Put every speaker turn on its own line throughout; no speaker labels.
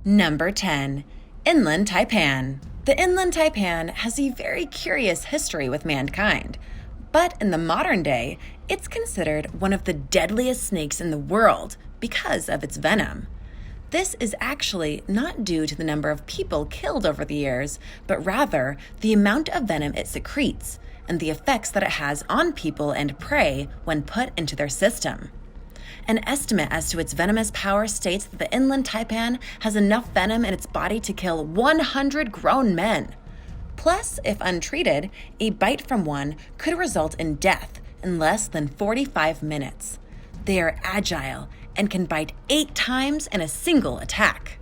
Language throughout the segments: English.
Number 10. Inland taipan. The inland taipan has a very curious history with mankind, but in the modern day, it's considered one of the deadliest snakes in the world because of its venom. This is actually not due to the number of people killed over the years, but rather the amount of venom it secretes and the effects that it has on people and prey when put into their system. An estimate as to its venomous power states that the inland taipan has enough venom in its body to kill 100 grown men. Plus, if untreated, a bite from one could result in death in less than 45 minutes. They are agile and can bite 8 times in a single attack.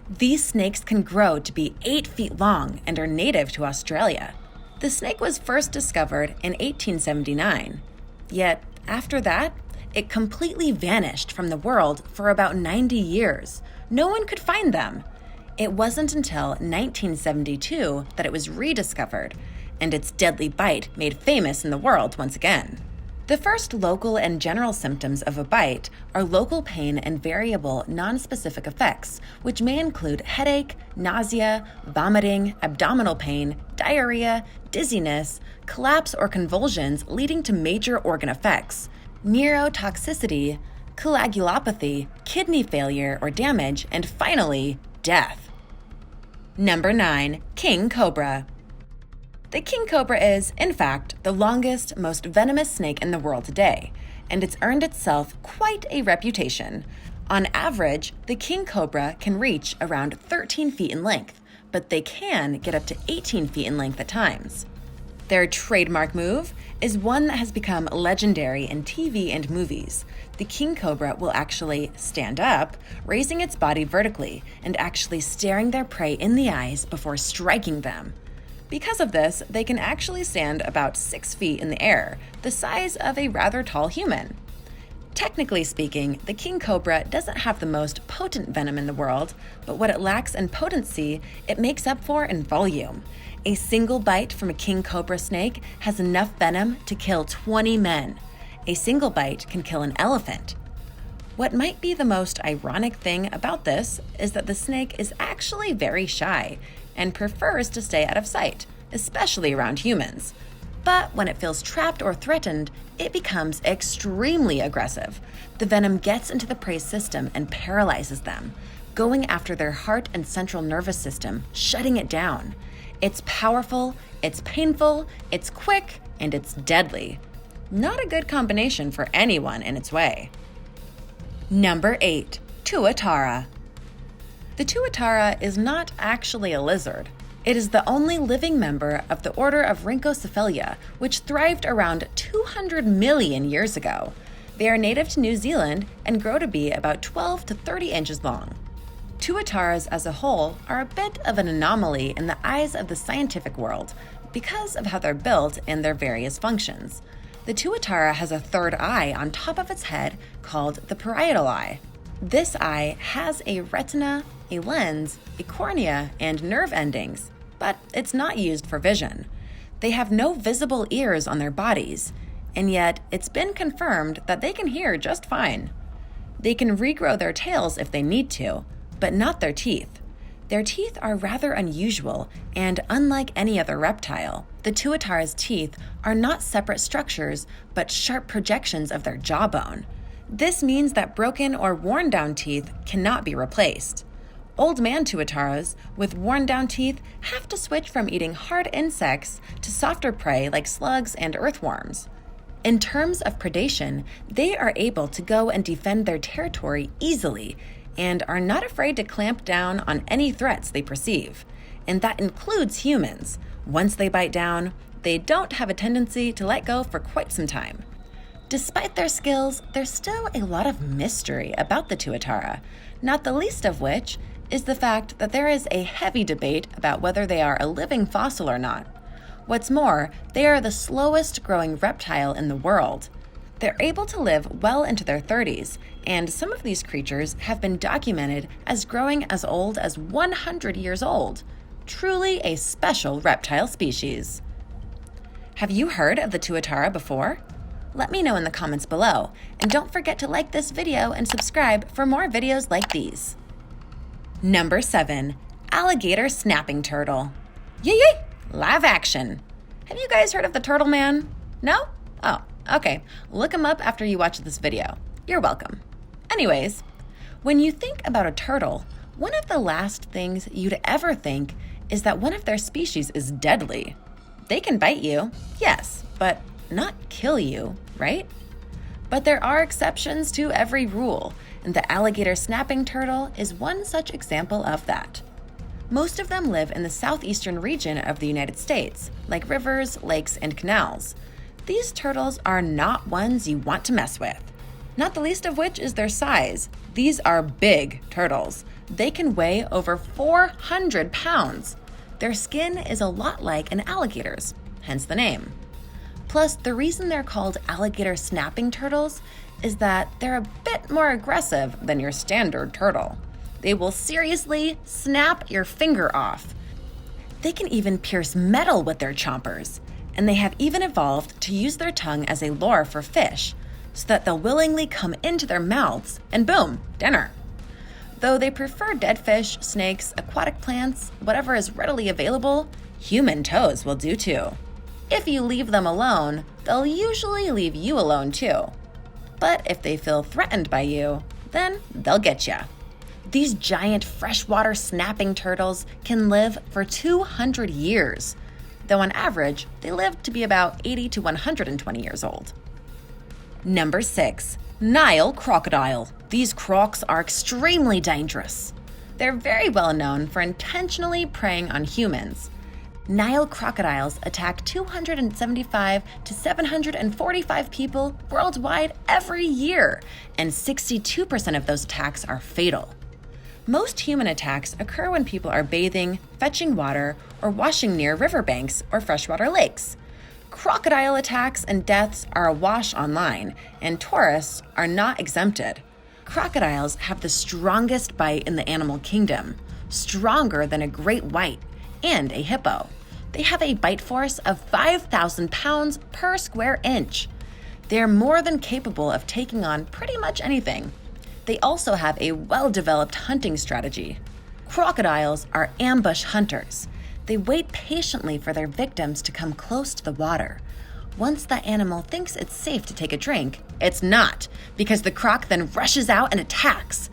These snakes can grow to be 8 feet long and are native to Australia. The snake was first discovered in 1879. Yet, after that, it completely vanished from the world for about 90 years. No one could find them. It wasn't until 1972 that it was rediscovered, and its deadly bite made famous in the world once again. The first local and general symptoms of a bite are local pain and variable, non-specific effects, which may include headache, nausea, vomiting, abdominal pain, diarrhea, dizziness, collapse or convulsions leading to major organ effects, neurotoxicity, coagulopathy, kidney failure or damage, and finally, death. Number 9. King Cobra. The king cobra is, in fact, the longest, most venomous snake in the world today, and it's earned itself quite a reputation. On average, the king cobra can reach around 13 feet in length, but they can get up to 18 feet in length at times. Their trademark move is one that has become legendary in TV and movies. The king cobra will actually stand up, raising its body vertically and actually staring their prey in the eyes before striking them. Because of this, they can actually stand about 6 feet in the air, the size of a rather tall human. Technically speaking, the king cobra doesn't have the most potent venom in the world, but what it lacks in potency, it makes up for in volume. A single bite from a king cobra snake has enough venom to kill 20 men. A single bite can kill an elephant. What might be the most ironic thing about this is that the snake is actually very shy and prefers to stay out of sight, especially around humans. But when it feels trapped or threatened, it becomes extremely aggressive. The venom gets into the prey's system and paralyzes them, going after their heart and central nervous system, shutting it down. It's powerful, it's painful, it's quick, and it's deadly. Not a good combination for anyone in its way. Number 8. Tuatara. The tuatara is not actually a lizard. It is the only living member of the order of Rhynchocephalia, which thrived around 200 million years ago. They are native to New Zealand and grow to be about 12 to 30 inches long. Tuataras as a whole are a bit of an anomaly in the eyes of the scientific world because of how they're built and their various functions. The tuatara has a third eye on top of its head called the parietal eye. This eye has a retina, a lens, a cornea, and nerve endings, but it's not used for vision. They have no visible ears on their bodies, and yet it's been confirmed that they can hear just fine. They can regrow their tails if they need to, but not their teeth. Their teeth are rather unusual, and unlike any other reptile, the tuatara's teeth are not separate structures, but sharp projections of their jawbone. This means that broken or worn down teeth cannot be replaced. Old man tuataras with worn down teeth have to switch from eating hard insects to softer prey like slugs and earthworms. In terms of predation, they are able to go and defend their territory easily and are not afraid to clamp down on any threats they perceive. And that includes humans. Once they bite down, they don't have a tendency to let go for quite some time. Despite their skills, there's still a lot of mystery about the tuatara, not the least of which is the fact that there is a heavy debate about whether they are a living fossil or not. What's more, they are the slowest growing reptile in the world. They're able to live well into their 30s, and some of these creatures have been documented as growing as old as 100 years old. Truly a special reptile species. Have you heard of the tuatara before? Let me know in the comments below, and don't forget to like this video and subscribe for more videos like these. Number 7. Alligator snapping turtle. Yay, yay! Live action. Have you guys heard of the turtle man? No? Oh, okay. Look him up after you watch this video. You're welcome. Anyways, when you think about a turtle, one of the last things you'd ever think is that one of their species is deadly. They can bite you, yes, but not kill you, right? But there are exceptions to every rule, and the alligator snapping turtle is one such example of that. Most of them live in the southeastern region of the United States, like rivers, lakes, and canals. These turtles are not ones you want to mess with. Not the least of which is their size. These are big turtles. They can weigh over 400 pounds. Their skin is a lot like an alligator's, hence the name. Plus, the reason they're called alligator snapping turtles is that they're a bit more aggressive than your standard turtle. They will seriously snap your finger off. They can even pierce metal with their chompers, and they have even evolved to use their tongue as a lure for fish, so that they'll willingly come into their mouths and boom, dinner. Though they prefer dead fish, snakes, aquatic plants, whatever is readily available, human toes will do too. If you leave them alone, they'll usually leave you alone too. But if they feel threatened by you, then they'll get ya. These giant freshwater snapping turtles can live for 200 years, though on average, they live to be about 80 to 120 years old. Number 6. Nile crocodile. These crocs are extremely dangerous. They're very well known for intentionally preying on humans. Nile crocodiles attack 275 to 745 people worldwide every year, and 62% of those attacks are fatal. Most human attacks occur when people are bathing, fetching water, or washing near riverbanks or freshwater lakes. Crocodile attacks and deaths are awash online, and tourists are not exempted. Crocodiles have the strongest bite in the animal kingdom, stronger than a great white and a hippo. They have a bite force of 5,000 pounds per square inch. They're more than capable of taking on pretty much anything. They also have a well-developed hunting strategy. Crocodiles are ambush hunters. They wait patiently for their victims to come close to the water. Once the animal thinks it's safe to take a drink, it's not, because the croc then rushes out and attacks.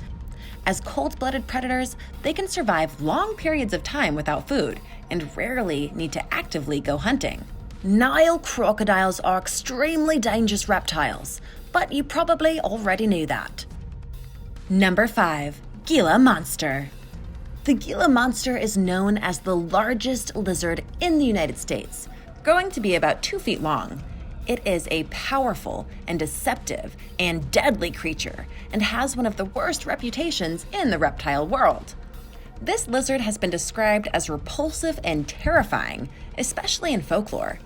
As cold-blooded predators, they can survive long periods of time without food and rarely need to actively go hunting. Nile crocodiles are extremely dangerous reptiles, but you probably already knew that. Number 5. Gila monster. The Gila monster is known as the largest lizard in the United States, growing to be about 2 feet long. It is a powerful and deceptive and deadly creature and has one of the worst reputations in the reptile world. This lizard has been described as repulsive and terrifying, especially in folklore.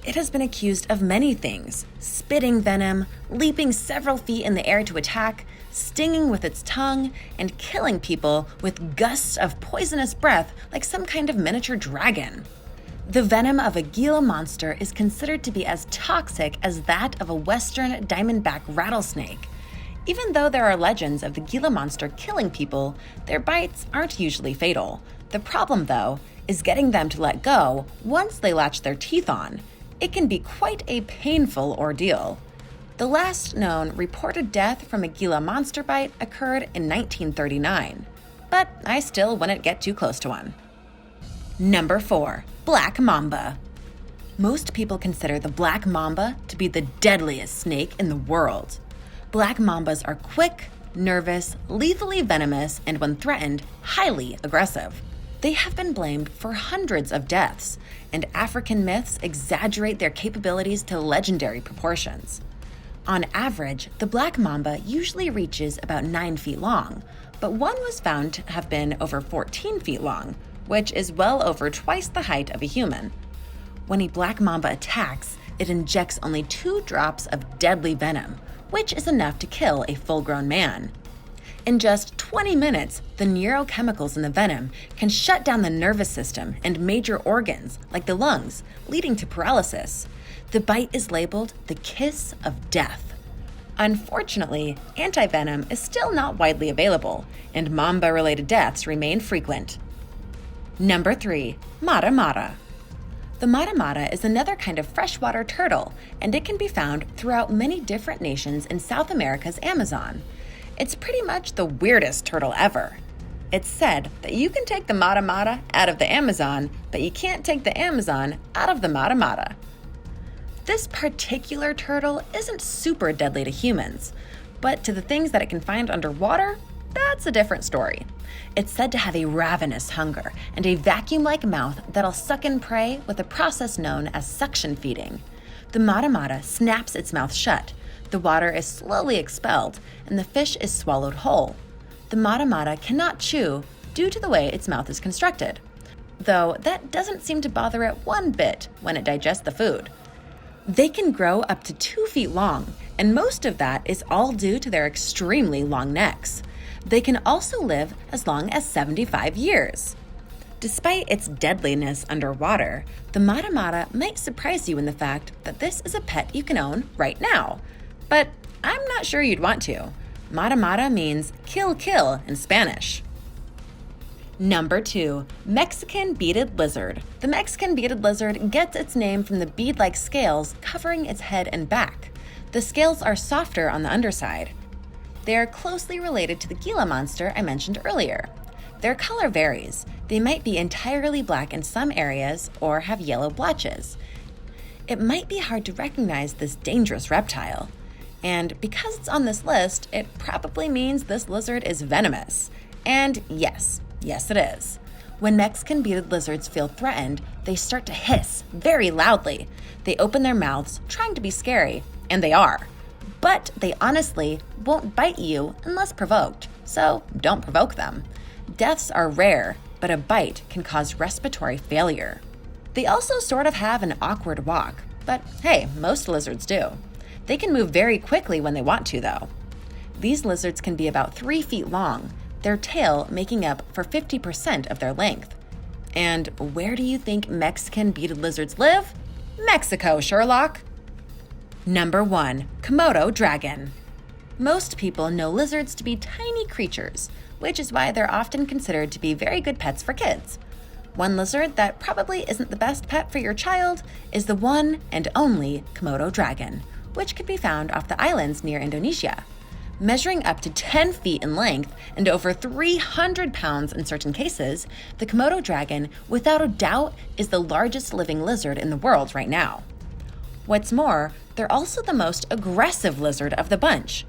It has been accused of many things: spitting venom, leaping several feet in the air to attack, stinging with its tongue, and killing people with gusts of poisonous breath like some kind of miniature dragon. The venom of a Gila monster is considered to be as toxic as that of a western diamondback rattlesnake. Even though there are legends of the Gila monster killing people, their bites aren't usually fatal. The problem, though, is getting them to let go once they latch their teeth on. It can be quite a painful ordeal. The last known reported death from a Gila monster bite occurred in 1939, but I still wouldn't get too close to one. Number 4. Black Mamba. Most people consider the black mamba to be the deadliest snake in the world. Black mambas are quick, nervous, lethally venomous, and when threatened, highly aggressive. They have been blamed for hundreds of deaths, and African myths exaggerate their capabilities to legendary proportions. On average, the black mamba usually reaches about 9 feet long, but one was found to have been over 14 feet long, which is well over twice the height of a human. When a black mamba attacks, it injects only 2 drops of deadly venom, which is enough to kill a full-grown man. In just 20 minutes, the neurochemicals in the venom can shut down the nervous system and major organs, like the lungs, leading to paralysis. The bite is labeled the kiss of death. Unfortunately, antivenom is still not widely available, and mamba-related deaths remain frequent. Number 3. Mata mata. The mata mata is another kind of freshwater turtle, and it can be found throughout many different nations in South America's Amazon. It's pretty much the weirdest turtle ever. It's said that you can take the mata mata out of the Amazon, but you can't take the Amazon out of the mata mata. This particular turtle isn't super deadly to humans, but to the things that it can find underwater, that's a different story. It's said to have a ravenous hunger and a vacuum-like mouth that'll suck in prey with a process known as suction feeding. The mata mata snaps its mouth shut, the water is slowly expelled, and the fish is swallowed whole. The mata mata cannot chew due to the way its mouth is constructed, though that doesn't seem to bother it one bit when it digests the food. They can grow up to 2 feet long, and most of that is all due to their extremely long necks. They can also live as long as 75 years. Despite its deadliness underwater, the mata mata might surprise you in the fact that this is a pet you can own right now. But I'm not sure you'd want to. Mata mata means kill kill in Spanish. Number 2. Mexican beaded lizard. The Mexican beaded lizard gets its name from the bead-like scales covering its head and back. The scales are softer on the underside. They are closely related to the Gila monster I mentioned earlier. Their color varies. They might be entirely black in some areas or have yellow blotches. It might be hard to recognize this dangerous reptile. And because it's on this list, it probably means this lizard is venomous. And yes, it is. When Mexican beaded lizards feel threatened, they start to hiss very loudly. They open their mouths, trying to be scary, and they are. But they honestly won't bite you unless provoked, so don't provoke them. Deaths are rare, but a bite can cause respiratory failure. They also sort of have an awkward walk, but hey, most lizards do. They can move very quickly when they want to, though. These lizards can be about 3 feet long, their tail making up for 50% of their length. And where do you think Mexican beaded lizards live? Mexico, Sherlock! Number 1. Komodo dragon. Most people know lizards to be tiny creatures, which is why they're often considered to be very good pets for kids. One lizard that probably isn't the best pet for your child is the one and only Komodo dragon, which can be found off the islands near Indonesia. Measuring up to 10 feet in length and over 300 pounds in certain cases, the Komodo dragon, without a doubt, is the largest living lizard in the world right now. What's more, they're also the most aggressive lizard of the bunch,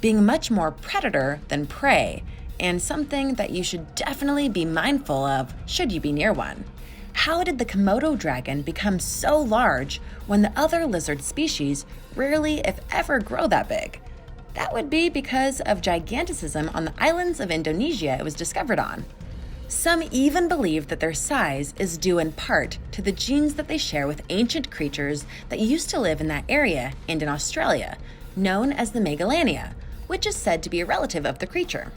being much more predator than prey, and something that you should definitely be mindful of should you be near one. How did the Komodo dragon become so large when the other lizard species rarely, if ever, grow that big? That would be because of giganticism on the islands of Indonesia it was discovered on. Some even believe that their size is due in part to the genes that they share with ancient creatures that used to live in that area and in Australia, known as the Megalania, which is said to be a relative of the creature.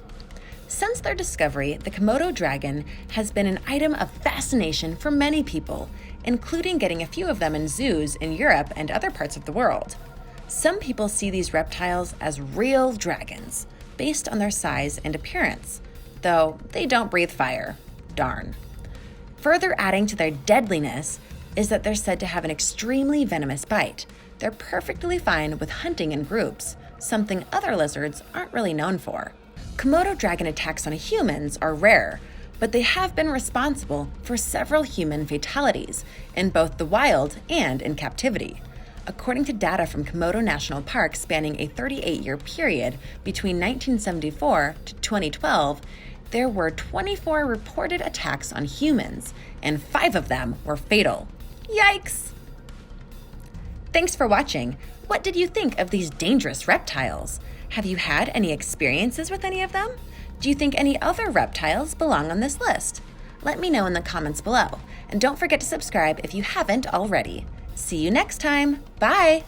Since their discovery, the Komodo dragon has been an item of fascination for many people, including getting a few of them in zoos in Europe and other parts of the world. Some people see these reptiles as real dragons, based on their size and appearance, though they don't breathe fire. Darn. Further adding to their deadliness is that they're said to have an extremely venomous bite. They're perfectly fine with hunting in groups, something other lizards aren't really known for. Komodo dragon attacks on humans are rare, but they have been responsible for several human fatalities in both the wild and in captivity. According to data from Komodo National Park spanning a 38-year period between 1974 to 2012, there were 24 reported attacks on humans, and 5 of them were fatal. Yikes! Thanks for watching. What did you think of these dangerous reptiles? Have you had any experiences with any of them? Do you think any other reptiles belong on this list? Let me know in the comments below, and don't forget to subscribe if you haven't already. See you next time. Bye!